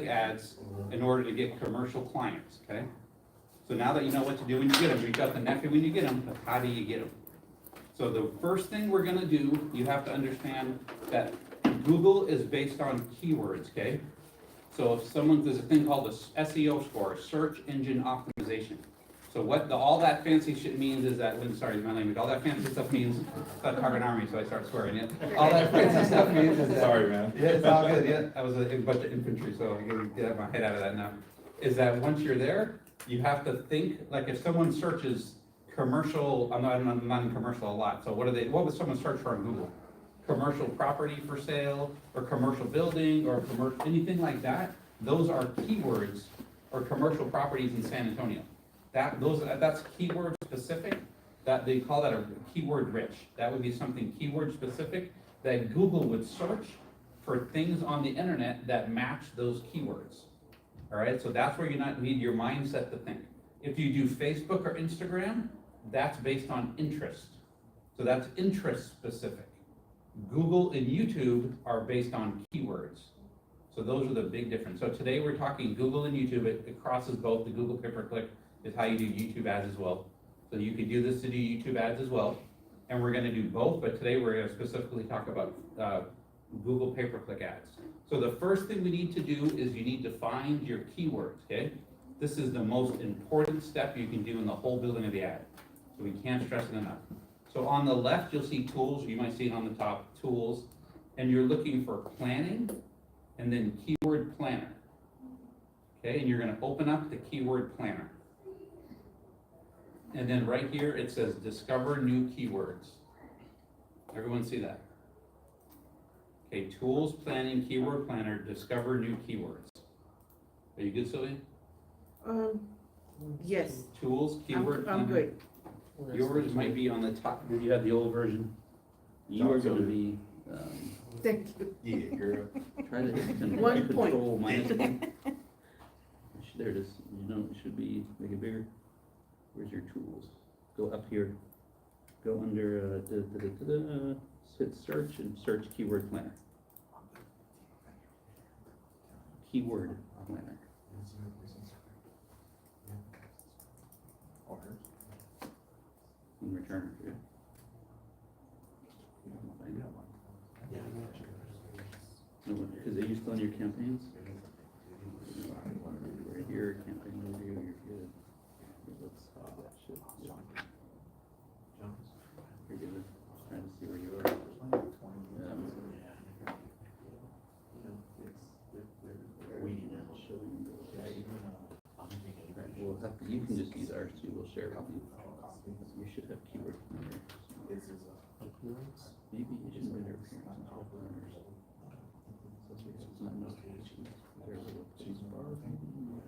pay-per-click ads in order to get commercial clients, okay? So now that you know what to do when you get them, you've got the method when you get them, but how do you get them? So the first thing we're gonna do, you have to understand that Google is based on keywords, okay? So if there's a thing called the SEO score, search engine optimization. So what all that fancy shit means is that, sorry, my language, all that fancy stuff means, it's not Target Army, so I start swearing, yeah. All that fancy stuff means is that. Sorry, man. Yeah, it's all good, yeah, I was a bunch of infantry, so I can get my head out of that now. Is that once you're there, you have to think, like if someone searches commercial, I'm not in commercial a lot, so what would someone search for on Google? Commercial property for sale, or commercial building, or anything like that, those are keywords, or commercial properties in San Antonio. That's keyword specific, that they call that a keyword rich. That would be something keyword specific that Google would search for things on the internet that match those keywords. All right, so that's where you need your mindset to think. If you do Facebook or Instagram, that's based on interest. So that's interest specific. Google and YouTube are based on keywords. So those are the big difference. So today we're talking Google and YouTube. It crosses both. The Google pay-per-click is how you do YouTube ads as well. So you could do this to do YouTube ads as well. And we're gonna do both, but today we're gonna specifically talk about Google pay-per-click ads. So the first thing we need to do is you need to find your keywords, okay? This is the most important step you can do in the whole building of the ad. So we can't stress it enough. So on the left, you'll see tools. You might see it on the top, tools. And you're looking for planning and then keyword planner. Okay, and you're gonna open up the keyword planner. And then right here, it says discover new keywords. Everyone see that? Okay, tools, planning, keyword planner, discover new keywords. Are you good, Sylvia? Yes, Tools, keyword planner. I'm good. Yours might be on the top, if you have the old version. You are gonna be, Thank you. Yeah, girl. try to hit One point. control minus one. There it is, you know, it should be, make it bigger. Where's your tools? Go up here, go under, hit search and search keyword planner. Keyword planner. In return, yeah. No, because they used to on your campaigns. Right here, campaign review, you're good. Let's stop that shit. You're good. Trying to see where you are. We'll have to, you can just use ours too, we'll share it with you. You should have keyword planner. Maybe you should render appearance and planners. It's not notifications. There's a little place bar maybe.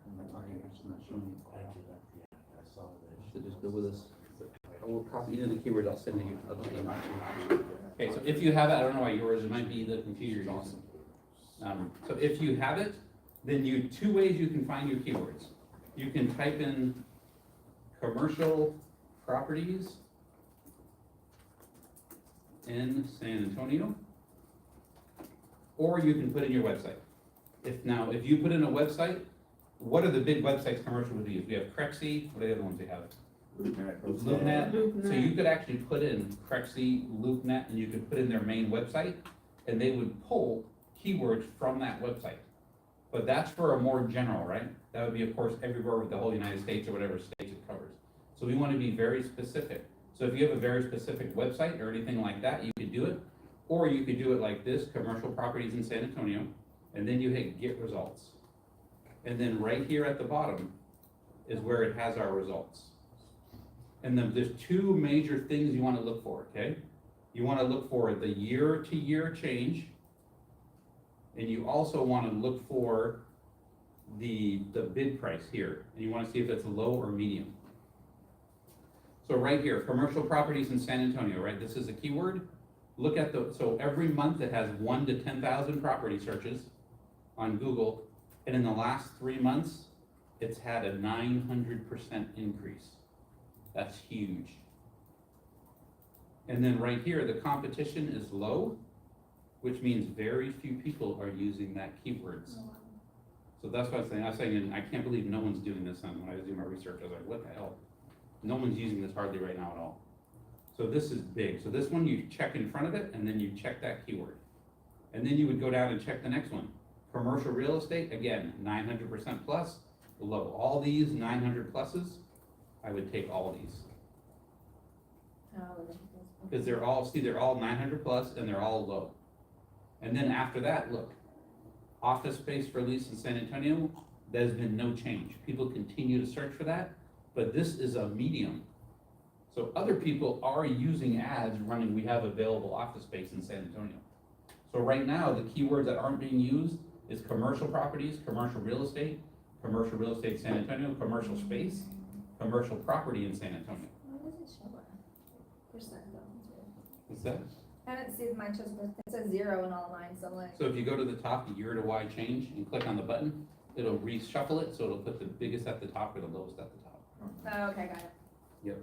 And the audience not showing. So just go with us. I will copy in the keywords, I'll send you. Okay, so if you have it, I don't know why yours, it might be the computer you're using. So if you have it, then two ways you can find your keywords. You can type in commercial properties in San Antonio, or you can put in your website. If you put in a website, what are the big websites commercial would use? We have Crexy, what are the other ones we have? LoopNet. So you could actually put in Crexy, LoopNet, and you could put in their main website, and they would pull keywords from that website. But that's for a more general, right? That would be, of course, everywhere with the whole United States or whatever states it covers. So we want to be very specific. So if you have a very specific website or anything like that, you could do it. Or you could do it like this, commercial properties in San Antonio, and then you hit get results. And then right here at the bottom is where it has our results. And then there's two major things you want to look for, okay? You want to look for the year-to-year change, and you also want to look for the bid price here, and you want to see if it's low or medium. So right here, commercial properties in San Antonio, right? This is a keyword. Look at so every month it has 1 to 10,000 property searches on Google, and in the last 3 months, it's had a 900% increase. That's huge. And then right here, the competition is low, which means very few people are using that keywords. So that's what I was saying, and I can't believe no one's doing this when I was doing my research, I was like, what the hell? No one's using this hardly right now at all. So this is big, so this one you check in front of it, and then you check that keyword. And then you would go down and check the next one. Commercial real estate, again, 900% plus, love all these 900 pluses, I would take all these. Because they're all 900 plus and they're all low. And then after that, look, office space for lease in San Antonio, there's been no change. People continue to search for that, but this is a medium. So other people are using ads running, we have available office space in San Antonio. So right now, the keywords that aren't being used is commercial properties, commercial real estate San Antonio, commercial space, commercial property in San Antonio. Why does it show a percent though? What's that? I didn't see mine shows, it says 0 in all mine, so I'm like, So if you go to the top, year to Y change, and click on the button, it'll reshuffle it, so it'll put the biggest at the top or the lowest at the top. oh, okay, got it. Yep.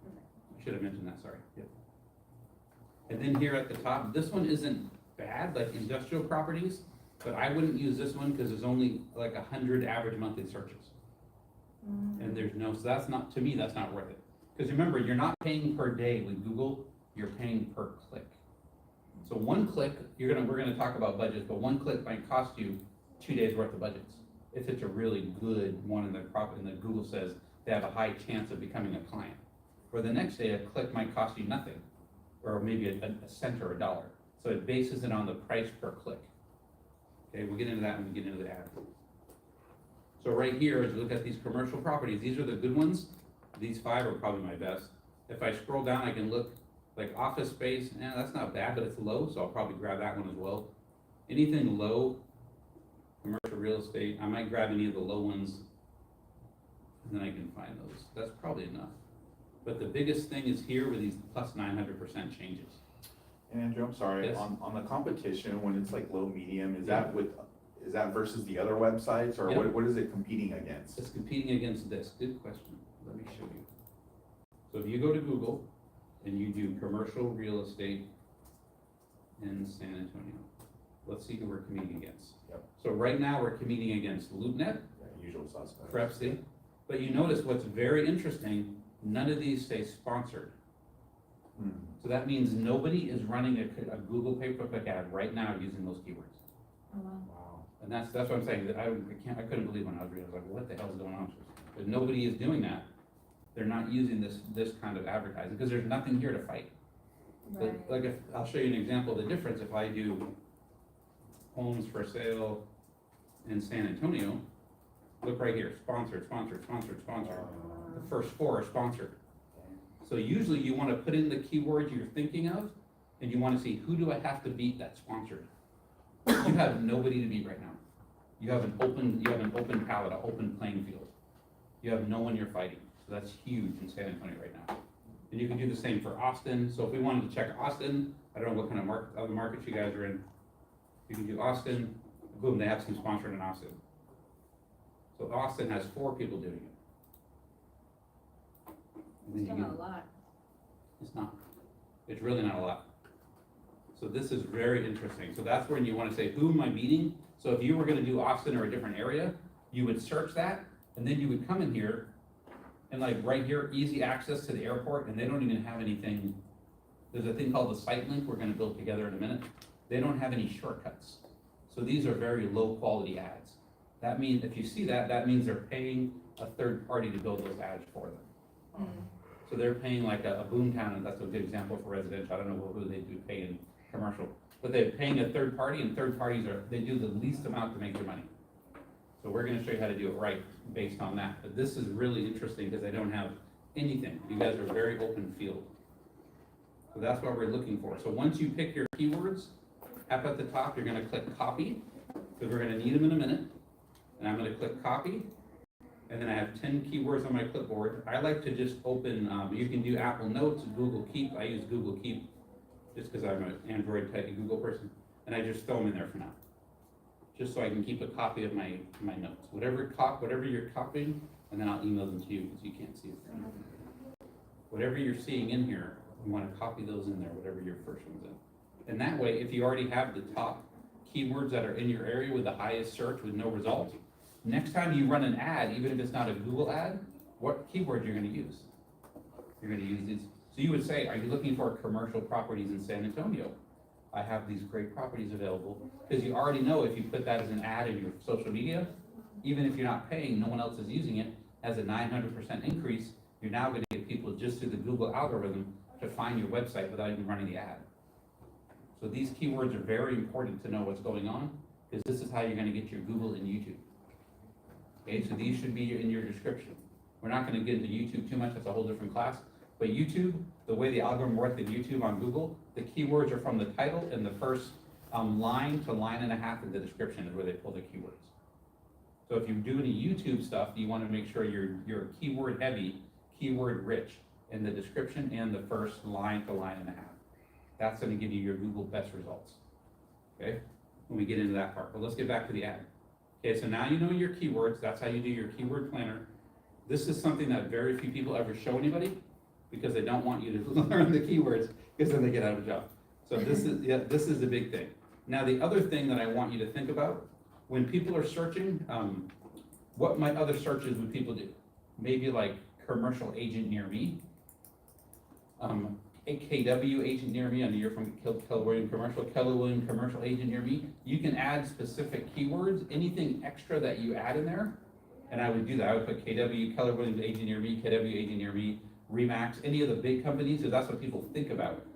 I should have mentioned that, sorry. Yep. And then here at the top, this one isn't bad, like industrial properties, but I wouldn't use this one because there's only like 100 average monthly searches. And there's no, so that's not, to me, that's not worth it. Because remember, you're not paying per day with Google, you're paying per click. So one click, we're gonna talk about budgets, but one click might cost you 2 days worth of budgets. If it's a really good one and the Google says they have a high chance of becoming a client. Or the next day, a click might cost you nothing, or maybe a cent or $1. So it bases it on the price per click. Okay, we'll get into that when we get into the ad. So right here, as you look at these commercial properties, these are the good ones. These 5 are probably my best. If I scroll down, I can look like office space, that's not bad, but it's low, so I'll probably grab that one as well. Anything low, commercial real estate, I might grab any of the low ones, and then I can find those. That's probably enough. But the biggest thing is here with these plus 900% changes. And Andrew, I'm sorry, Yes. on the competition, when it's like low, medium, is that versus the other websites, or Yep. what is it competing against? It's competing against this. Good question. Let me show you. So if you go to Google and you do commercial real estate in San Antonio, let's see who we're competing against. Yep. So right now we're competing against LoopNet, Yeah, usual suspects. Prepsy, but you notice what's very interesting, none of these say sponsored. Hmm. So that means nobody is running a Google pay-per-click ad right now using those keywords. Oh, wow. Wow. And that's what I'm saying, that I couldn't believe when I was reading, I was like, what the hell is going on? But nobody is doing that. They're not using this kind of advertising, because there's nothing here to fight. But Right. like I'll show you an example of the difference. If I do homes for sale in San Antonio, look right here, sponsored, sponsored, sponsored, sponsored. The first 4 are sponsored. So usually you wanna put in the keywords you're thinking of, and you wanna see, who do I have to beat that's sponsored? You have nobody to beat right now. You have an open palette, an open playing field. You have no one you're fighting. So that's huge in San Antonio right now. And you can do the same for Austin. So if we wanted to check Austin, I don't know what kind of other markets you guys are in. You can do Austin, boom, they have some sponsored in Austin. So Austin has 4 people doing it. And then you Still get- not a lot. It's not. It's really not a lot. So this is very interesting. So that's when you want to say, who am I beating? So if you were going to do Austin or a different area, you would search that, and then you would come in here, and like right here, easy access to the airport, and they don't even have anything. There's a thing called the site link we're going to build together in a minute. They don't have any shortcuts. So these are very low quality ads. That means, if you see that, that means they're paying a third party to build those ads for them. So they're paying like a Boomtown, and that's a good example for residential. I don't know who they do pay in commercial, but they're paying a third party, and third parties they do the least amount to make their money. So we're gonna show you how to do it right based on that. But this is really interesting because they don't have anything. You guys are very open field. So that's what we're looking for. So once you pick your keywords, up at the top, you're gonna click copy, because we're gonna need them in a minute. And I'm gonna click copy. And then I have 10 keywords on my clipboard. I like to just open, you can do Apple Notes, Google Keep. I use Google Keep just because I'm an Android type of Google person. And I just throw them in there for now. Just so I can keep a copy of my notes. Whatever you're copying, and then I'll email them to you because you can't see it. Whatever you're seeing in here, You wanna copy those in there, whatever your first one's in. And that way, if you already have the top keywords that are in your area with the highest search with no result, next time you run an ad, even if it's not a Google ad, what keyword you're gonna use? You're gonna use these. So you would say, are you looking for commercial properties in San Antonio? I have these great properties available, because you already know if you put that as an ad in your social media, even if you're not paying, no one else is using it, has a 900% increase, you're now gonna get people just through the Google algorithm to find your website without even running the ad. So these keywords are very important to know what's going on, because this is how you're gonna get your Google and YouTube. Okay, so these should be in your description. We're not gonna get into YouTube too much, that's a whole different class. But YouTube, the way the algorithm works in YouTube on Google, the keywords are from the title and the first line to line and a half of the description is where they pull the keywords. So if you're doing a YouTube stuff, you wanna make sure you're keyword heavy, keyword rich in the description and the first line to line and a half. That's gonna give you your Google best results, okay? When we get into that part, but let's get back to the ad. Okay, so now you know your keywords, that's how you do your keyword planner. This is something that very few people ever show anybody, because they don't want you to learn the keywords, because then they get out of a job. So this is, yeah, this is the big thing. Now, the other thing that I want you to think about, when people are searching, what might other searches would people do? Maybe like commercial agent near me, a KW agent near me, I know you're from Keller Williams Commercial, Keller Williams Commercial agent near me. You can add specific keywords, anything extra that you add in there, and I would do that. I would put KW, Keller Williams agent near me, KW agent near me, Remax, any of the big companies, because that's what people think about.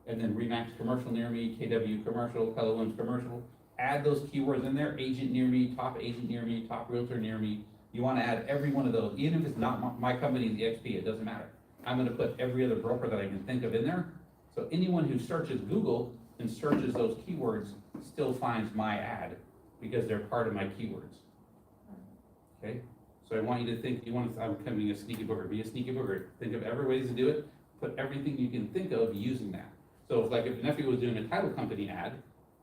And then Remax commercial near me, KW commercial, Keller Williams commercial. Add those keywords in there, agent near me, top agent near me, top realtor near me. You wanna add every one of those, even if it's not my company, the XP, it doesn't matter. I'm gonna put every other broker that I can think of in there. So anyone who searches Google and searches those keywords still finds my ad, because they're part of my keywords. Okay? So I want you to think, I'm becoming a sneaky booger, be a sneaky booger. Think of every ways to do it, put everything you can think of using that. So if if nephew was doing a title company ad,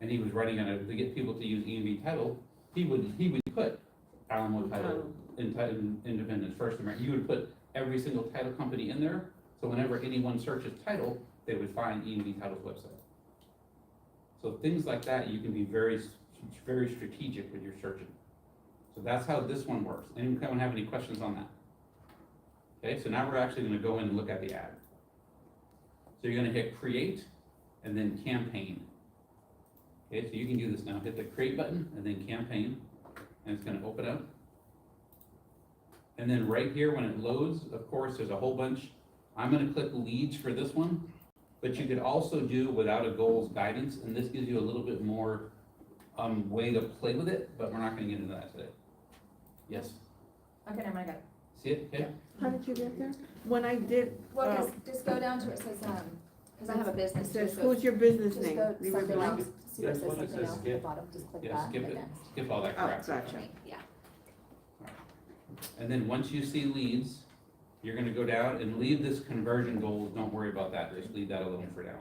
and he was writing to get people to use E&V title, he would put Alamo Title, Independence, First American, you would put every single title company in there, so whenever anyone searches title, they would find E&V Title's website. So things like that, you can be very, very strategic when you're searching. So that's how this one works. Anyone have any questions on that? Okay, so now we're actually gonna go in and look at the ad. So you're gonna hit create and then campaign. Okay, so you can do this now. Hit the create button and then campaign, and it's gonna open up. And then right here, when it loads, of course, there's a whole bunch. I'm gonna click leads for this one, but you could also do without a goals guidance, and this gives you a little bit more way to play with it, but we're not gonna get into that today. Yes, Okay, never mind, I got it. see it, okay? How did you get there? When I did, Well, just go down to it, says, cause I have a it business. says, too, so who's your business just name? go Leave it something blank. else, see where it Yes, says one that something says else at skip. the bottom, just click Yeah, that, skip and it, next. skip all that Oh, crap. gotcha. Yeah. And then once you see leads, you're gonna go down and leave this conversion goals, don't worry about that, just leave that alone for now.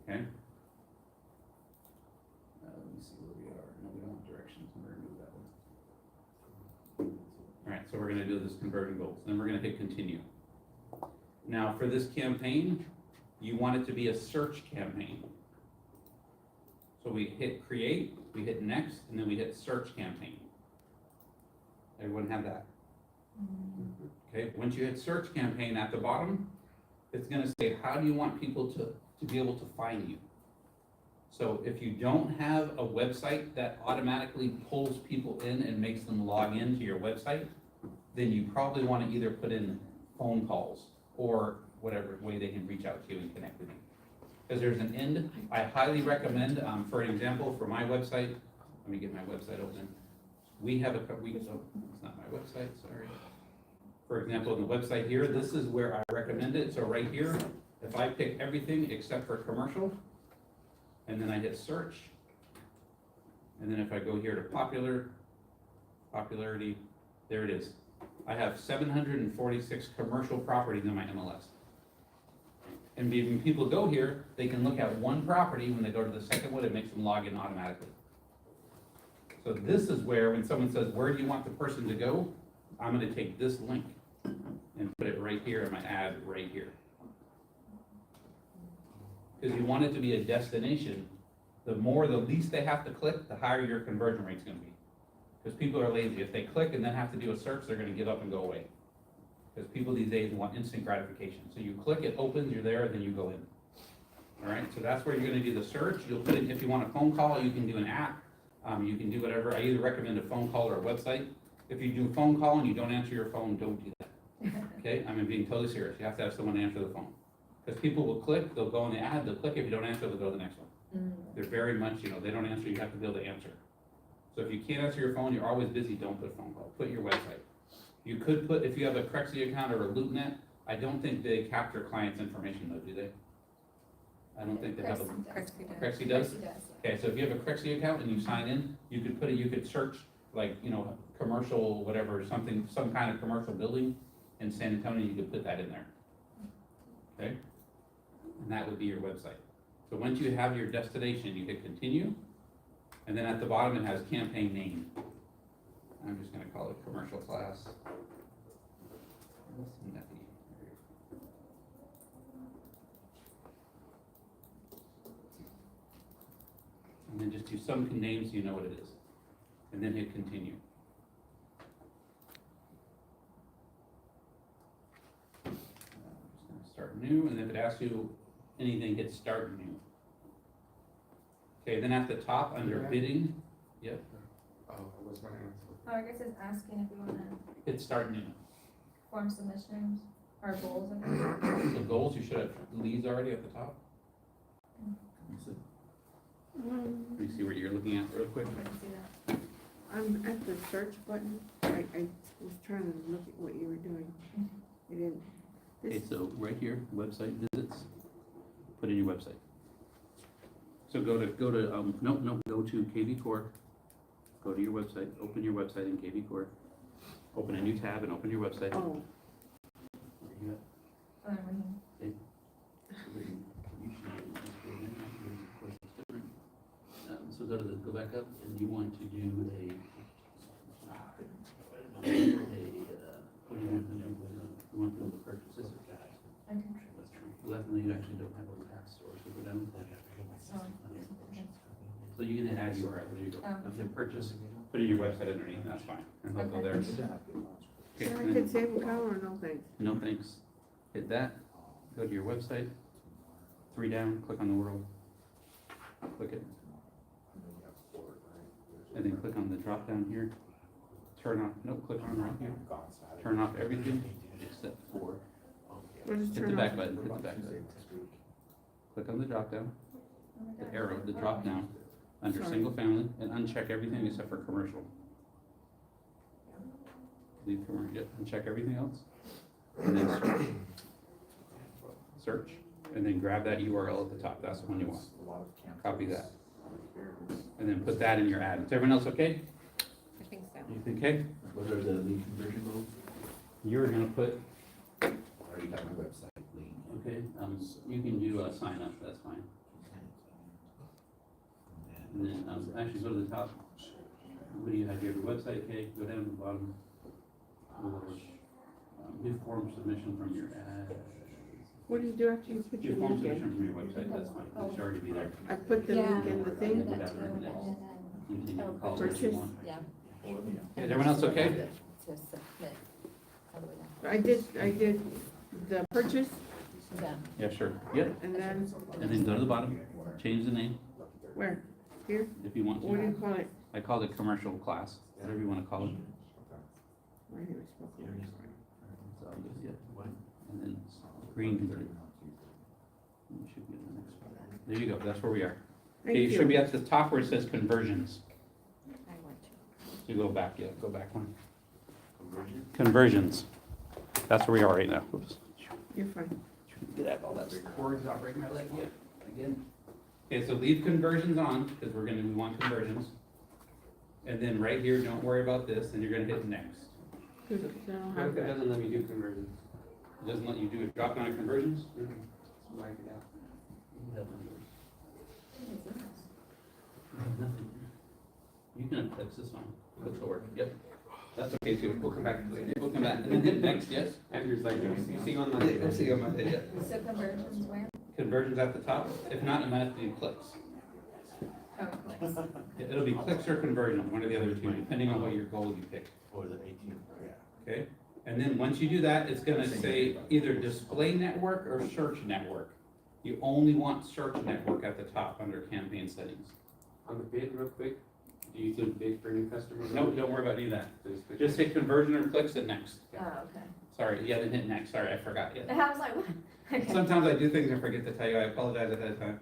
Okay? Let me see where we are, no, we don't want directions, we're gonna move that one. Alright, so we're gonna do this conversion goals, then we're gonna hit continue. Now, for this campaign, you want it to be a search campaign. So we hit create, we hit next, and then we hit search campaign. Everyone have that? Okay, once you hit search campaign at the bottom, it's gonna say, how do you want people to be able to find you? So if you don't have a website that automatically pulls people in and makes them log in to your website, then you probably wanna either put in phone calls or whatever way they can reach out to you and connect with you. Because there's an end, I highly recommend, for an example, for my website, let me get my website open. We have it's not my website, sorry. For example, on the website here, this is where I recommend it, so right here, if I pick everything except for commercial, and then I hit search, and then if I go here to popularity, there it is. I have 746 commercial properties in my MLS. And when people go here, they can look at one property, when they go to the second one, it makes them log in automatically. So this is where, when someone says, where do you want the person to go? I'm gonna take this link, and put it right here in my ad right here. Because you want it to be a destination, the least they have to click, the higher your conversion rate's gonna be. Because people are lazy, if they click and then have to do a search, they're gonna give up and go away. Because people these days want instant gratification, so you click, it opens, you're there, then you go in. All right, so that's where you're gonna do the search, you'll put in, if you want a phone call, you can do an app, you can do whatever, I either recommend a phone call or a website. If you do a phone call and you don't answer your phone, don't do that, okay? I'm being totally serious, you have to have someone answer the phone. Because people will click, they'll go on the ad, they'll click, if you don't answer, they'll go to the next one. They're very much, they don't answer, you have to be able to answer. So if you can't answer your phone, you're always busy, don't put phone call, put your website. You could put, if you have a Crexy account or a LoopNet, I don't think they capture clients' information though, do they? I don't think they have a, Crexy does? Okay, so if you have a Crexy account and you sign in, you could search like, commercial, whatever, some kind of commercial building in San Antonio, you could put that in there. Okay? And that would be your website. So once you have your destination, you hit continue, and then at the bottom it has campaign name. I'm just gonna call it commercial class. And then just do some names so you know what it is. And then hit continue. I'm just gonna start new, and if it asks you anything, hit start new. Okay, then at the top, under bidding, yep, Oh, what's my answer? Oh, I guess it's asking if we wanna hit start new. form submissions or goals, I think. So goals, you should have leads already at the top. Let me see what you're looking at real quick. I can see that. I'm at the search button, I was trying to look at what you were doing. I didn't. Okay, so right here, website visits, put in your website. So go to go to KV Core, go to your website, open your website in KV Core, open a new tab and open your website. Oh, You got- Oh, I'm reading. So go back up, and you want to do what do you want to do? You want them to purchase this or that? Okay. Luckily, you actually don't have a tax store, so go down. Oh, okay. So you can add URL, there you go. Oh. If they purchase, put in your website underneath, that's fine, and they'll go there. so Okay, I and could then- save a color or no thanks? no thanks, hit that, go to your website, 3 down, click on the world, click it, and then click on the drop down here, turn off, click on right here, turn off everything except for, Or just hit the turn back off? button, hit the back button. Click on the drop down, Oh my the God. arrow, the drop down, under Sorry. single family, and uncheck everything except for commercial. Leave commercial, yep, uncheck everything else, and then search. Search, and then grab that URL at the top, that's the one you want. Copy that. And then put that in your ad. Is everyone else okay? I think so. You think okay? What are the lead conversion goals? You're gonna put, I already got my website lead. okay, you can do a sign up, that's fine. And then, actually go to the top. What do you have here, your website, okay, go down to the bottom. Do form submission from your ad. What do you do after you put Do your form link submission in? from your website, that's fine, it should already be there. I put the link in the I thing? did that too, and then, Continue, Oh, call it what you purchase. want. yeah. Is everyone else okay? To submit. How do we know? I did the purchase Done. Yeah, sure, yep, and then, go to the bottom, change the name, where? Here? if you want What do you to. call it? I called it commercial class, whatever you wanna call it. Right here, it's supposed to be. So I'll just, yeah, and then green continue. You should be in the next one. There you go, that's where we are. Okay, Thank you should be you. at the top where it says conversions. I want to. You go back, yeah, go back one. Conversions. That's where we are right now. Oops. You're fine. Get out all that cords out right my leg yet, again. Okay, so leave conversions on, because we want conversions. And then right here, don't worry about this, and you're gonna hit next. Cause I don't have that. doesn't let me do conversions. It doesn't let you do a drop down of conversions? Mark it out. You can fix this one, click forward, yep. That's okay too, we'll come back to it, we'll come back, and then hit next, yes? Andrew's like, you see on Yeah, the. I see on my, yeah. So conversions where? Conversions at the top, if not, it might have to be clicks. Oh, clicks. It'll be clicks or conversions, one or the other two, depending on what your goal you pick, Or the 18, yeah. okay? And then once you do that, it's gonna say either display network or search network. You only want search network at the top under campaign settings. On the bid, real quick, do you include bid for new customers? No, don't worry about any of that. Just- Just hit conversion or clicks and next. Oh, okay. Sorry, yeah, then hit next, sorry, I forgot, yeah. I was like, what? Okay. Sometimes I do things and forget to tell you, I apologize ahead of time.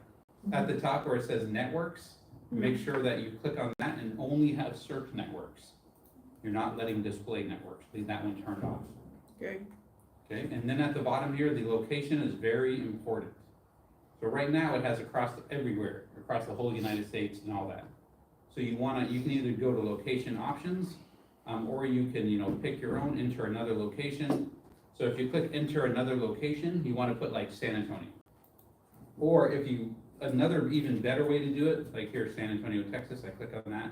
At the top where it says networks, make sure that you click on that and only have search networks. You're not letting display networks, leave that one turned off. Okay, Okay, and then at the bottom here, the location is very important. So right now, it has across everywhere, across the whole United States and all that. So you can either go to location options, or you can, pick your own, enter another location. So if you click enter another location, you wanna put like San Antonio. Or another even better way to do it, like here, San Antonio, Texas, I click on that,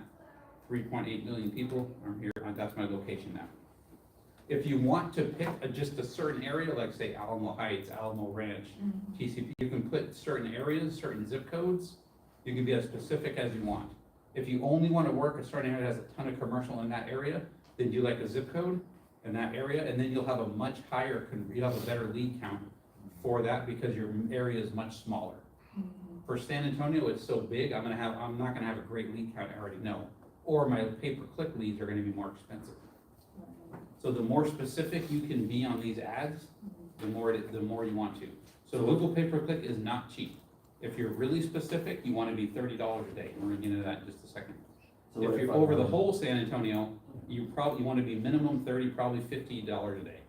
3.8 million people are here, that's my location now. If you want to pick just a certain area, like say Alamo Heights, Alamo Ranch, TCP, you can put certain areas, certain zip codes. You can be as specific as you want. If you only want to work a certain area that has a ton of commercial in that area, then do like a zip code in that area, and then you'll have a much higher, you'll have a better lead count for that because your area is much smaller. For San Antonio, it's so big, I'm not gonna have a great lead count, I already know. Or my pay-per-click leads are gonna be more expensive. So the more specific you can be on these ads, the more you want to. So Google pay-per-click is not cheap. If you're really specific, you wanna be $30 a day. We're gonna get into that in just a second. So what If you're I over the want- whole San Antonio, you wanna be minimum 30, probably $50 a day.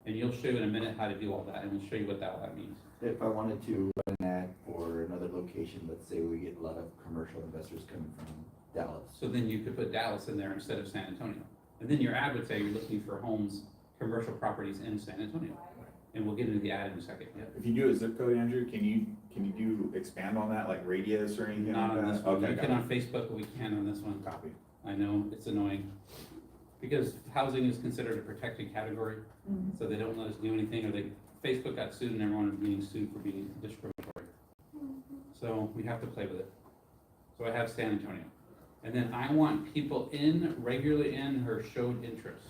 And you'll show you in a minute how to do all that, and we'll show you what that means. If I wanted to run an ad for another location, let's say we get a lot of commercial investors coming from Dallas. So then you could put Dallas in there instead of San Antonio. And then your ad would say you're looking for homes, commercial properties in San Antonio. And we'll get into the ad in a second, yeah. If you do a zip code, Andrew, can you expand on that, like radius or anything Not like on that? this one, Okay, you can got on Facebook, but we can't on this one. it. Copy. I know, it's annoying. Because housing is considered a protected category, so they don't let us do anything, or Facebook got sued and everyone is being sued for being discriminatory. So we have to play with it. So I have San Antonio. And then I want people regularly in or showed interest.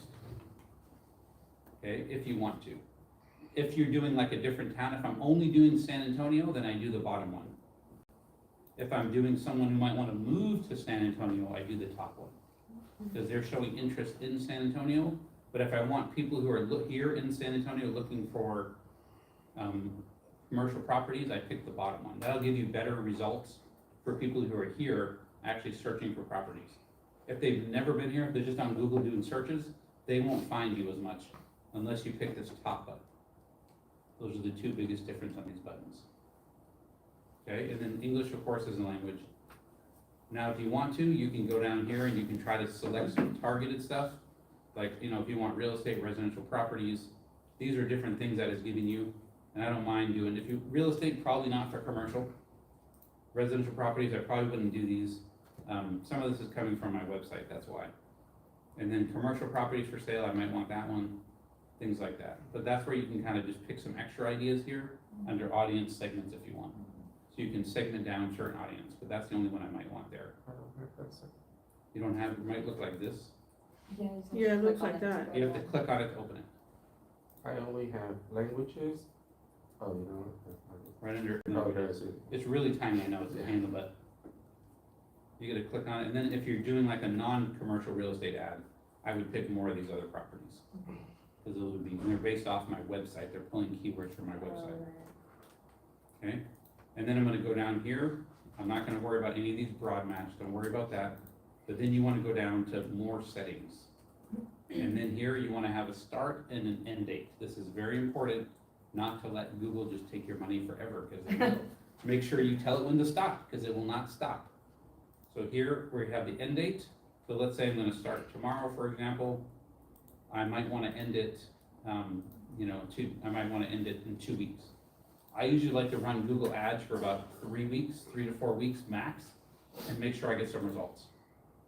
Okay, if you want to. If you're doing like a different town, if I'm only doing San Antonio, then I do the bottom one. If I'm doing someone who might want to move to San Antonio, I do the top one. Because they're showing interest in San Antonio. But if I want people who are here in San Antonio looking for commercial properties, I pick the bottom one. That'll give you better results for people who are here actually searching for properties. If they've never been here, if they're just on Google doing searches, they won't find you as much unless you pick this top button. Those are the two biggest difference on these buttons. Okay, and then English, of course, is a language. Now, if you want to, you can go down here and you can try to select some targeted stuff. Like, if you want real estate, residential properties, these are different things that it's giving you. And I don't mind doing, real estate, probably not for commercial. Residential properties, I probably wouldn't do these. Some of this is coming from my website, that's why. And then commercial properties for sale, I might want that one, things like that. But that's where you can kind of just pick some extra ideas here under audience segments if you want. So you can segment down certain audience, but that's the only one I might want there. I don't have that set. You don't have, it might look like this. Yeah, it looks like that. You have to click on it to open it, I only have languages. Oh, you know what? That's not it. right under. Oh, there's it. It's really tiny, I know, it's a handle, but you gotta click on it, and then if you're doing like a non-commercial real estate ad, I would pick more of these other properties. Cause those would be, they're based off my website, they're pulling keywords from my website, okay? And then I'm gonna go down here, I'm not gonna worry about any of these broad match, don't worry about that. But then you wanna go down to more settings. And then here you wanna have a start and an end date. This is very important, not to let Google just take your money forever, cause they will. Make sure you tell it when to stop, cause it will not stop. So here, we have the end date. So let's say I'm gonna start tomorrow, for example. I might wanna end it, I might wanna end it in 2 weeks. I usually like to run Google Ads for about 3 weeks, 3 to 4 weeks max, and make sure I get some results.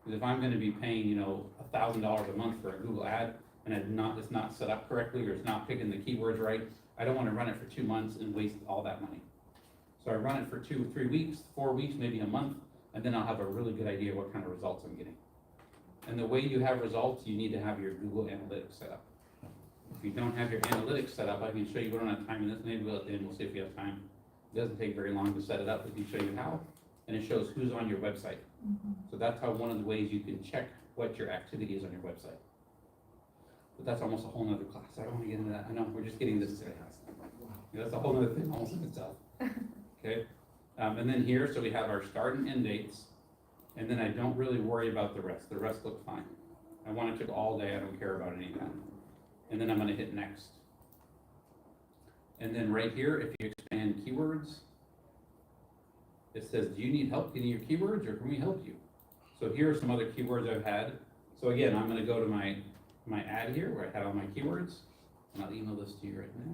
Because if I'm gonna be paying, $1,000 a month for a Google ad, and it's not set up correctly, or it's not picking the keywords right, I don't wanna run it for 2 months and waste all that money. So I run it for 2 or 3 weeks, 4 weeks, maybe a month, and then I'll have a really good idea what kind of results I'm getting. And the way you have results, you need to have your Google Analytics set up. If you don't have your analytics set up, I can show you, we don't have time in this, maybe we'll at the end, we'll see if we have time. It doesn't take very long to set it up, we can show you how, and it shows who's on your website. So that's how one of the ways you can check what your activity is on your website. But that's almost a whole nother class, I don't wanna get into that, I know, we're just getting this today. That's a whole nother thing almost in itself. Okay, and then here, so we have our start and end dates, and then I don't really worry about the rest look fine. I want it to go all day, I don't care about any of that. And then I'm gonna hit next. And then right here, if you expand keywords, it says, do you need help getting your keywords, or can we help you? So here are some other keywords I've had. So again, I'm gonna go to my ad here, where I had all my keywords, and I'll email this to you right now.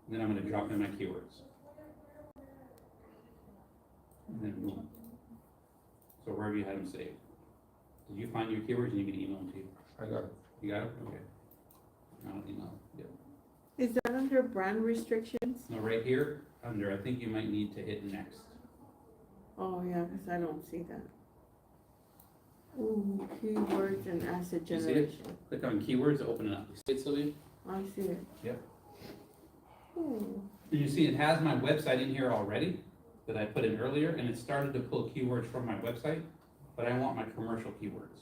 And then I'm gonna drop in my keywords. And then boom. So wherever you had them saved. Did you find your keywords and you can email them to you? I got it. You got it? Okay. I'll email, yep. Is that under brand restrictions? No, right here, under, I think you might need to hit next. Oh, yeah, because I don't see that. Ooh, keywords and asset You see it? generation. Click on keywords, open it up. You see it, Sylvia? I see it. Yep. Ooh, You see it has my website in here already that I put in earlier, and it started to pull keywords from my website, but I want my commercial keywords.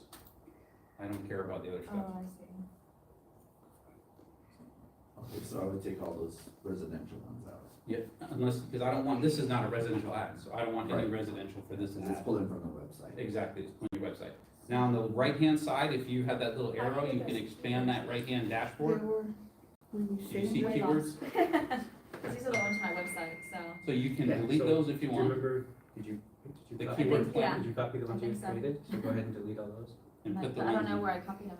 I don't care about the other stuff. Oh, I see. Okay, so I would take all those residential ones out. Yeah, unless, because I don't want, this is not a residential ad, so I don't want any Right. residential for this It's ad. pulling from the website. Exactly, it's on your website. Now, on the right-hand side, if you have that little arrow, you can expand that right-hand there dashboard. were, when you Do you say see Way keywords? Because these are the ones on my website, so. So you can Yeah, delete so those if you Do you want, remember, did you The copy, keyword plan. did you copy the I ones you think so. created? So go ahead and delete all those. and But put the I don't ones know in. where I copied them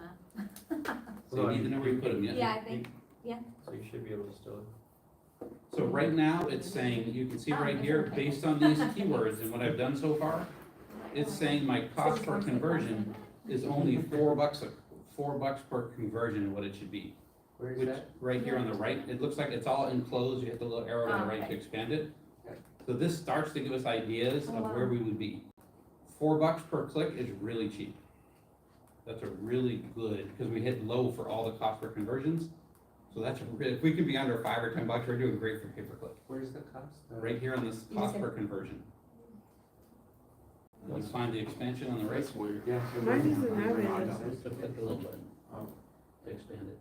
at. So you need to know where you put them, yeah? Yeah, I think, So you should be able to still. So right now, it's saying, you can see Oh, right that's here, okay. based on these keywords and what I've done so far, it's saying my cost per conversion is only $4 $4 per conversion, what it should be. Where is Which, that? right here on the right, it looks like it's all enclosed, you hit the little arrow to the right to Okay. expand it. Okay. So this starts to give us ideas Oh, of wow. where we would be. $4 per click is really cheap. That's a really good, because we hit low for all the cost per conversions. So that's, if we could be under $5 or $10, we're doing great for pay-per-click. Where's the cost? Right here on this You cost said- per conversion. You find the expansion on the right? That's weird. Yeah. Mine doesn't have it. So click the little button to expand it.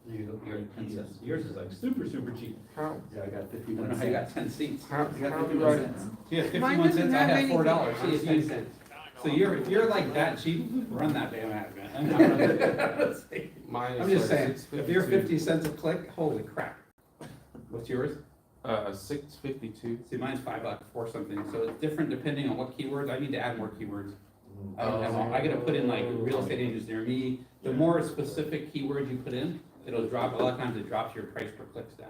There you go, you're at 10 cents. Yours is like super, super cheap. How, Yeah, I got I don't 51 know how you got cents. 10 seats. how, I got how do 51 I, cents. Yeah, Mine 51 doesn't cents, I have have anything. $4. See, if you, 10 cents. so if you're like that cheap, run that damn ad, man. I'm not running- mine I'm is just like saying, if you're 6.52. 50 cents a click, holy crap. What's yours? 6.52. See, mine's $5 for something, so it's different depending on what keywords. I need to add more keywords. I don't have all, I gotta put in like real estate agents near me. The more specific keywords you put in, it'll drop, a lot of times it drops your price per clicks down.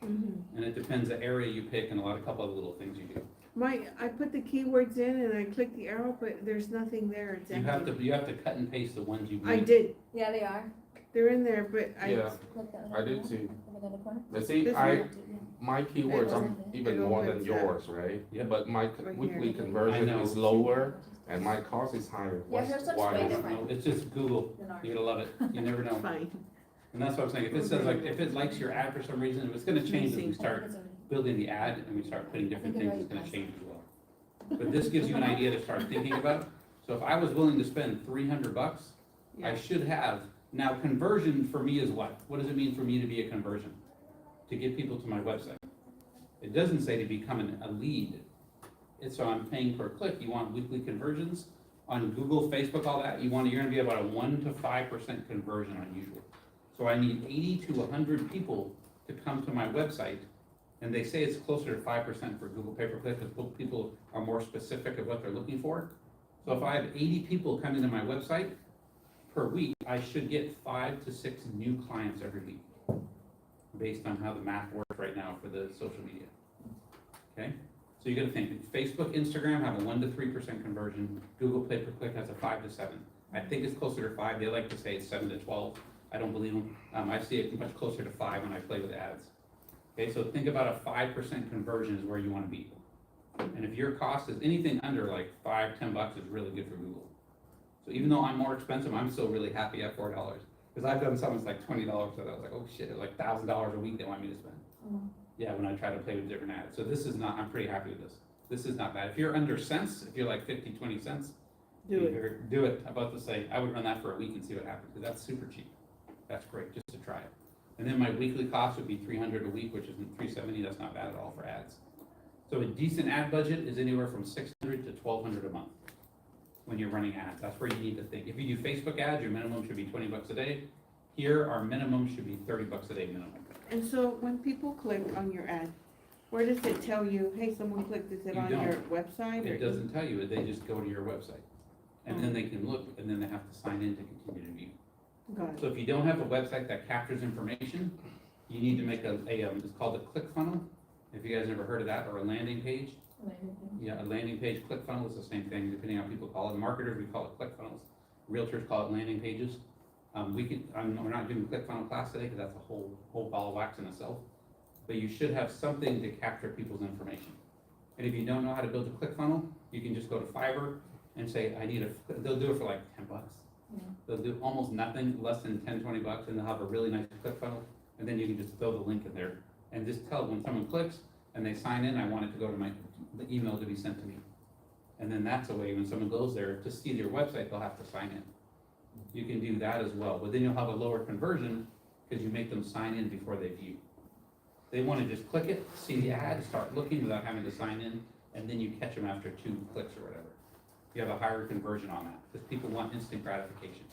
mhm. And it depends the area you pick and a couple of little things you do. I put the keywords in and I click the arrow, but there's nothing there, it's You have empty. to cut and paste the ones you I made. did, yeah, they are. they're in there, but Yeah, Look that I one. did too. Over in the corner. But see, This I, one? my keywords are even It'll more whip than that. yours, right? Yeah. But my Right weekly here. conversion I know. is lower and my cost is higher. Yeah, What's- yours looks why way is it? different. It's just Google. Than ours. You're gonna love it. You never know. it's fine. And that's what I'm saying. If it says like, if it likes your ad for some reason, if it's gonna change as we I think start it's already- building the ad and we start putting different I think things, it it's gonna already change as well. But this gives you an idea to start thinking about. So if I was willing to spend $300, I Yeah. should have, now conversion for me is what? What does it mean for me to be a conversion? To get people to my website. It doesn't say to become a lead. It's so I'm paying per click. You want weekly conversions on Google, Facebook, all that. You're gonna be about a 1 to 5% conversion on usual. So I need 80 to 100 people to come to my website. And they say it's closer to 5% for Google pay-per-click because people are more specific of what they're looking for. So if I have 80 people coming to my website per week, I should get 5 to 6 new clients every week, based on how the math works right now for the social media. Okay? So you gotta think, Facebook, Instagram have a 1 to 3% conversion, Google pay per click has a 5 to 7. I think it's closer to 5, they like to say it's 7 to 12, I don't believe them. I see it much closer to 5 when I play with ads. Okay, so think about a 5% conversion is where you wanna be. And if your cost is anything under like $5-10 is really good for Google. So even though I'm more expensive, I'm still really happy at $4. Cause I've done some that's like $20, so I was like, oh shit, like $1,000 a week they want me to spend. Mhm. Yeah, when I try to play with different ads. So this is not, I'm pretty happy with this. This is not bad. If you're under cents, if you're like 50, 20 cents. Do it. Do it. I'm about to say, I would run that for a week and see what happens, because that's super cheap. That's great, just to try it. And then my weekly cost would be 300 a week, which is $370, that's not bad at all for ads. So a decent ad budget is anywhere from 600 to 1,200 a month when you're running ads. That's where you need to think. If you do Facebook ads, your minimum should be 20 bucks a day. Here, our minimum should be 30 bucks a day minimum. And so when people click on your ad, where does it tell you, hey, someone clicked, is it You on don't. your website? It doesn't tell you, they just go to your website. And then they can look, and then they have to sign in to continue to view. Got So if you don't have a website that captures information, you need to make it's called a click funnel. If you guys never heard of that, or a landing page. Yeah, a landing page, click funnel is the same thing, depending on how people call it. Marketers, we call it click funnels. Realtors call it landing pages. We're not doing click funnel class today, because that's a whole ball of wax in itself. But you should have something to capture people's information. And if you don't know how to build a click funnel, you can just go to Fiverr and say, they'll do it for like 10 bucks. Yeah. They'll do almost nothing, less than 10, 20 bucks, and they'll have a really nice click funnel. And then you can just throw the link in there and just tell when someone clicks and they sign in, I want it to go to the email to be sent to me. And then that's a way, when someone goes there to see your website, they'll have to sign in. You can do that as well, but then you'll have a lower conversion because you make them sign in before they view. They want to just click it, see the ad, start looking without having to sign in, and then you catch them after 2 clicks or whatever. You have a higher conversion on that, because people want instant gratification.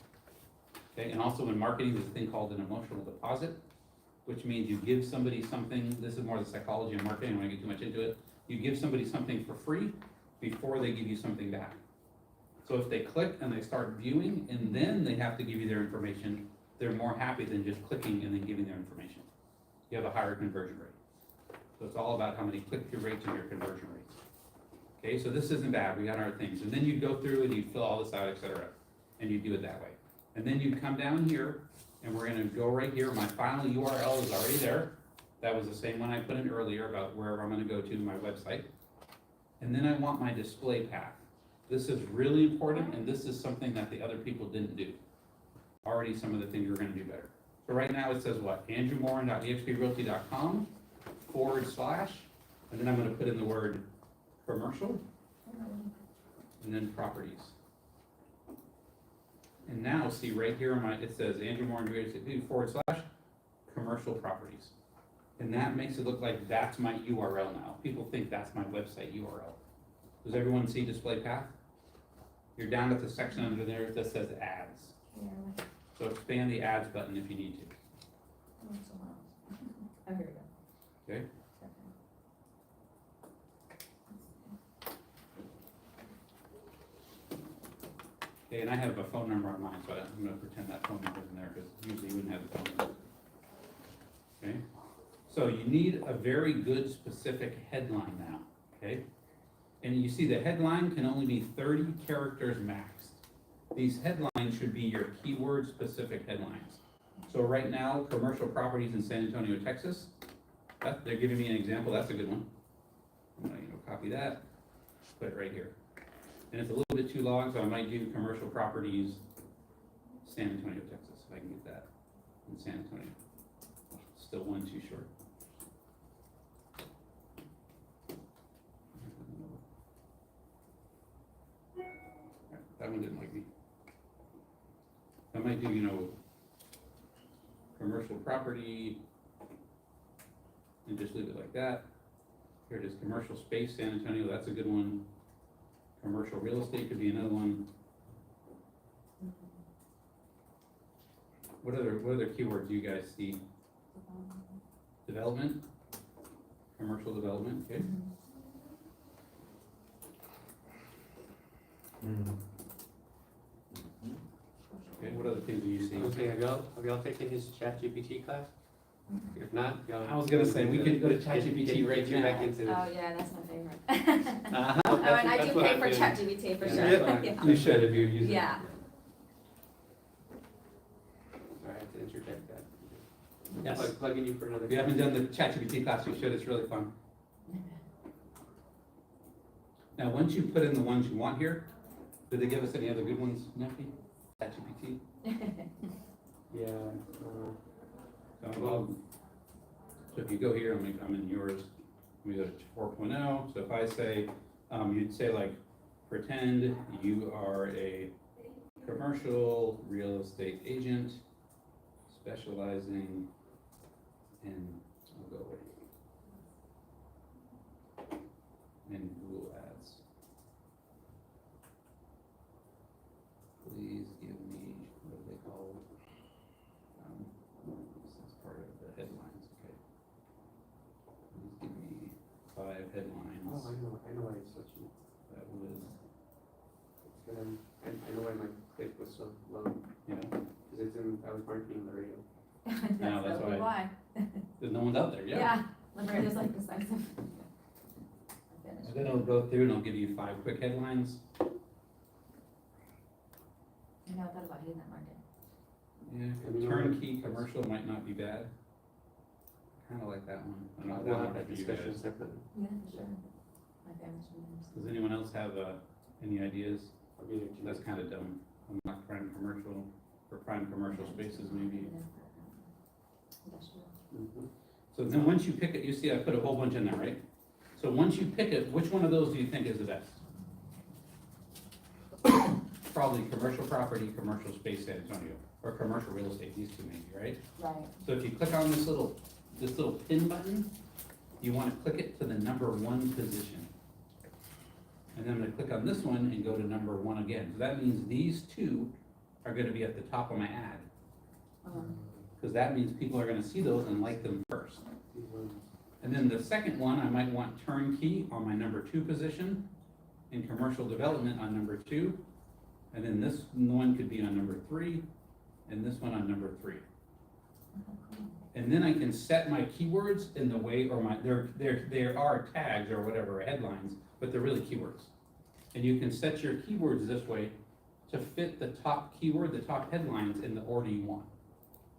Okay, and also in marketing, there's a thing called an emotional deposit, which means you give somebody something, this is more the psychology of marketing, I don't want to get too much into it. You give somebody something for free before they give you something back. So if they click and they start viewing, and then they have to give you their information, they're more happy than just clicking and then giving their information. You have a higher conversion rate. So it's all about how many click-through rates and your conversion rates. Okay, so this isn't bad, we got our things. And then you go through and you fill all this out, et cetera, and you do it that way. And then you come down here, and we're gonna go right here, my final URL is already there. That was the same one I put in earlier about wherever I'm gonna go to my website. And then I want my display path. This is really important, and this is something that the other people didn't do. Already some of the things we're gonna do better. So right now it says what? andrewmorin.exprealty.com /, and then I'm gonna put in the word commercial, and then properties. And now, see right here, it says Andrew Morin / commercial properties. And that makes it look like that's my URL now. People think that's my website URL. Does everyone see display path? You're down at the section under there that says ads. Yeah. So expand the ads button if you need to. Oh, here we go. Okay. Okay, and I have a phone number on mine, so I'm gonna pretend that phone number's in there, because usually you wouldn't have the phone number. Okay, so you need a very good specific headline now, okay? And you see the headline can only be 30 characters maxed. These headlines should be your keyword-specific headlines. So right now, commercial properties in San Antonio, Texas, they're giving me an example, that's a good one. I'm gonna, copy that, put it right here. And it's a little bit too long, so I might do commercial properties, San Antonio, Texas, if I can get that, in San Antonio. Still one too short. That one didn't like me. I might do, commercial property, and just leave it like that. Here it is, commercial space, San Antonio, that's a good one. Commercial real estate could be another one. What other keywords do you guys see? Development, commercial development, okay. Okay, what other things do you see? Okay, have y'all taken his ChatGPT class? If not, y'all. I was gonna say, we could go to Get ChatGPT right you back now. into this. Oh, yeah, that's my favorite. Uh-huh, Oh, and I that's do what pay I'm for doing. ChatGPT for Yeah, sure. that's what I'm- Yeah. You should if you use it. Yeah. Sorry, I have to interject that. Yes. Plugging you for another. If you haven't done the ChatGPT class, you should, it's really fun. Now, once you put in the ones you want here, did they give us any other good ones, Neffy? ChatGPT? Yeah. So if you go here, I'm in yours, we go to 4.0, so if I say, you'd say like, pretend you are a commercial real estate agent specializing in, I'll go away, in Google Ads. Please give me, what do they call, this is part of the headlines, okay. Please give me 5 headlines. Oh, I know why it's so cheap. That was, I know why my click was so low, you know, because I was marketing the radio. No, that's probably why. there's no one's out there, yeah. Yeah, Liberator's like decisive. And then it'll go through and it'll give you 5 quick headlines. You know, I thought about hitting that market. Yeah, turnkey commercial might not be bad. Kinda like that one. I don't know if We'll that have one that for you discussion guys. separately. Yeah, sure. My favorite shooters. Does anyone else have, any ideas? I'll be there too. That's kinda dumb. Unlock prime commercial, or prime commercial spaces maybe. Industrial. Mhm. So then once you pick it, you see I put a whole bunch in there, right? So once you pick it, which one of those do you think is the best? Probably commercial property, commercial space San Antonio, or commercial real estate, these two maybe, right? Right. So if you click on this little pin button, you wanna click it to the number 1 position. And then I'm gonna click on this one and go to number 1 again. So that means these 2 are gonna be at the top of my ad. Cause that means people are gonna see those and like them first. And then the second one, I might want turnkey on my number 2 position, and commercial development on number 2. And then this one could be on number 3, and this one on number 3. And then I can set my keywords in the way, or there are tags or whatever, headlines, but they're really keywords. And you can set your keywords this way to fit the top keyword, the top headlines in the order you want.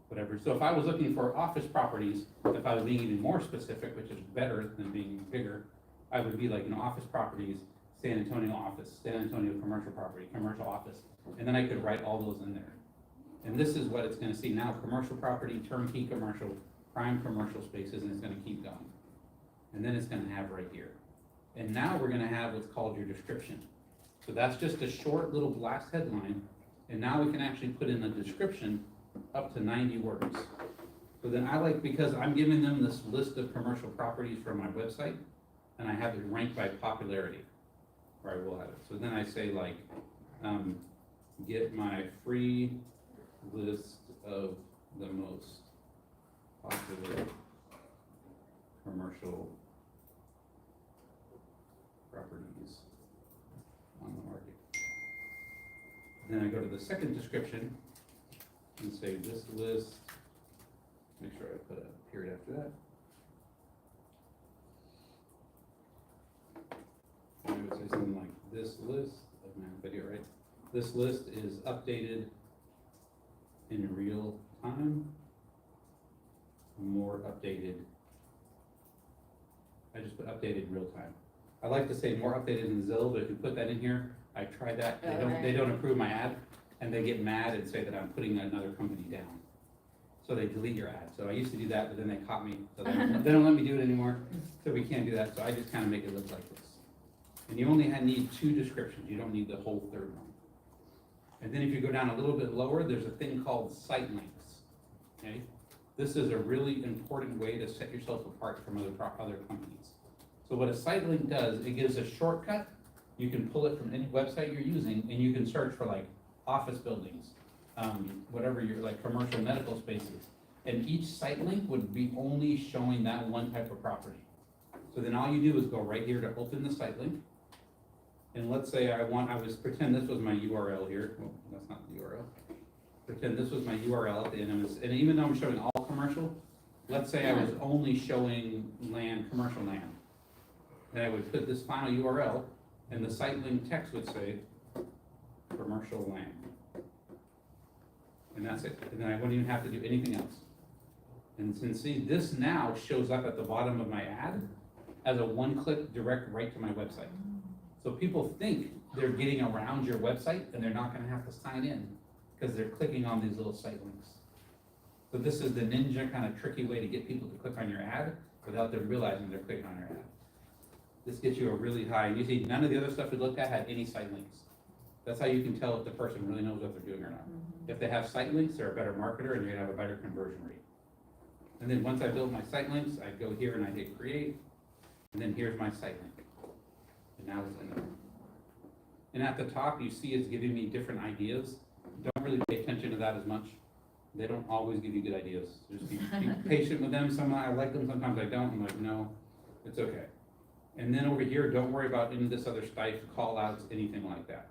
Whatever, so if I was looking for office properties, if I was being even more specific, which is better than being bigger, I would be like, office properties, San Antonio office, San Antonio commercial property, commercial office, and then I could write all those in there. And this is what it's gonna see now, commercial property, turnkey commercial, prime commercial spaces, and it's gonna keep going. And then it's gonna have right here. And now we're gonna have what's called your description. So that's just a short little blast headline, and now we can actually put in a description up to 90 words. So then I like, because I'm giving them this list of commercial properties from my website, and I have it ranked by popularity, or I will have it. So then I say like, get my free list of the most popular commercial properties on the market. Then I go to the second description and say this list, make sure I put a period after that. I would say something like this list, of my video, right? This list is updated in real time, more updated. I just put updated in real time. I like to say more updated in Zillow, but if you put that in here, I tried that, they don't approve my ad, and they get mad and say that I'm putting another company down. So they delete your ad. So I used to do that, but then they caught me, so they don't let me do it anymore, so we can't do that, so I just kinda make it look like this. And you only need 2 descriptions, you don't need the whole third one. And then if you go down a little bit lower, there's a thing called site links, okay? This is a really important way to set yourself apart from other companies. So what a site link does, it gives a shortcut. You can pull it from any website you're using, and you can search for like office buildings, whatever you're, like commercial medical spaces. And each site link would be only showing that one type of property. So then all you do is go right here to open the site link. And let's say pretend this was my URL here. Well, that's not the URL. Pretend this was my URL at the end of this, and even though I'm showing all commercial, let's say I was only showing land, commercial land. then I would put this final URL, and the site link text would say, commercial land. And that's it, and then I wouldn't even have to do anything else. And see, this now shows up at the bottom of my ad as a one-click direct right to my website. So people think they're getting around your website, and they're not gonna have to sign in, because they're clicking on these little site links. So this is the ninja kind of tricky way to get people to click on your ad without them realizing they're clicking on your ad. This gets you a really high, you see, none of the other stuff we looked at had any site links. That's how you can tell if the person really knows what they're doing or not. If they have site links, they're a better marketer and you're gonna have a better conversion rate. And then once I build my site links, I go here and I hit create, and then here's my site link. And now it's in there. And at the top, you see it's giving me different ideas. Don't really pay attention to that as much. They don't always give you good ideas. Just be patient with them. Sometimes I like them, sometimes I don't. I'm like, no, it's okay. And then over here, don't worry about any of this other stuff, call outs, anything like that.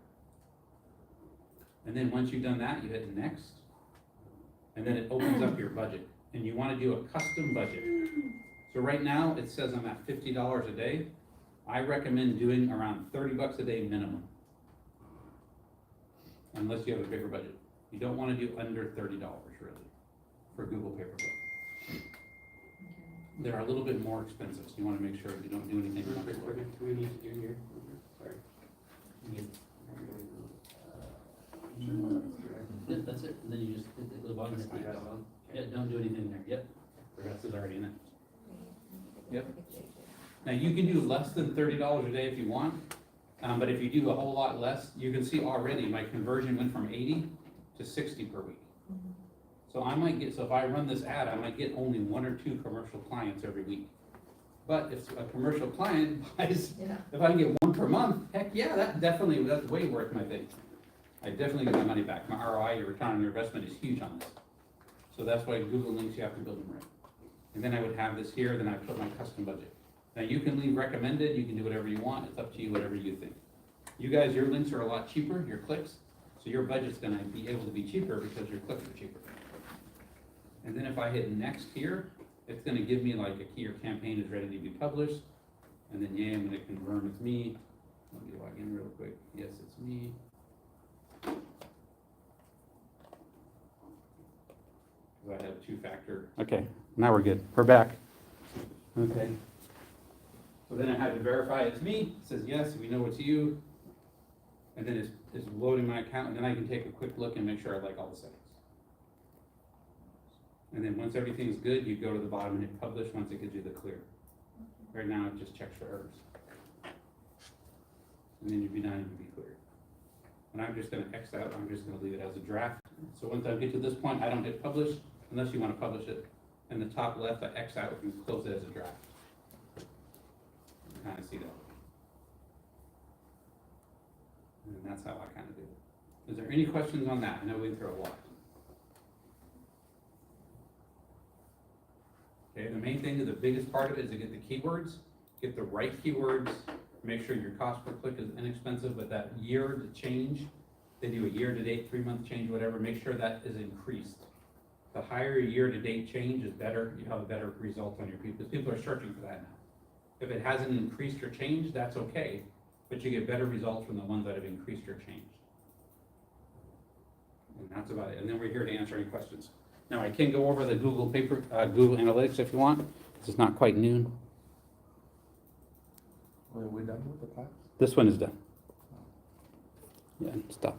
And then once you've done that, you hit next. And then it opens up your budget. And you want to do a custom budget. So right now, it says I'm at $50 a day. I recommend doing around $30 a day minimum. Unless you have a bigger budget. You don't want to do under $30 really for Google Paperbook. They're a little bit more expensive, so you want to make sure you don't do anything. Real quick, what do we need to do here? Sorry. Yep, that's it, and then you just hit the bottom. Leave that alone? Yeah, don't do anything there, yep, the rest is already in it. Yep. Now, you can do less than $30 a day if you want, but if you do a whole lot less, you can see already my conversion went from 80 to 60 per week. So I might get, so if I run this ad, I might get only 1 or 2 commercial clients every week. But if a commercial client buys, Yeah. if I can get 1 per month, heck yeah, that's way worth my thing. I definitely get my money back. My ROI, your return on your investment is huge on this. So that's why Google links, you have to build them right. And then I would have this here, then I put my custom budget. Now you can leave recommended, you can do whatever you want, it's up to you, whatever you think. You guys, your links are a lot cheaper, your clicks, so your budget's gonna be able to be cheaper because your clicks are cheaper. And then if I hit next here, it's gonna give me like a key or campaign is ready to be published. And then yeah, I'm gonna confirm it's me. Let me log in real quick. Yes, it's me. I have 2-factor. Okay, now we're good. We're back. Okay. So then I had to verify it's me. It says yes, we know it's you. And then it's loading my account, and then I can take a quick look and make sure I like all the settings. And then once everything's good, you go to the bottom and hit publish once it gives you the clear. Right now it just checks for errors. And then you'd be done and you'd be clear. And I'm just gonna X out, I'm just gonna leave it as a draft. So once I get to this point, I don't hit publish unless you wanna publish it. In the top left, I X out and close it as a draft. You kinda see that. And that's how I kinda do it. Is there any questions on that? I know we went through a lot. Okay, the main thing, the biggest part of it is to get the keywords, get the right keywords, make sure your cost per click is inexpensive, but that year to change, they do a year to date, 3-month change, whatever, make sure that is increased. The higher year to date change is better, you have a better result on your people, because people are searching for that now. If it hasn't increased or changed, that's okay, but you get better results from the ones that have increased or changed. And that's about it, and then we're here to answer any questions. Now, I can go over the Google Analytics if you want, this is not quite noon. Are we done with the class? This one is done. Yeah, stop.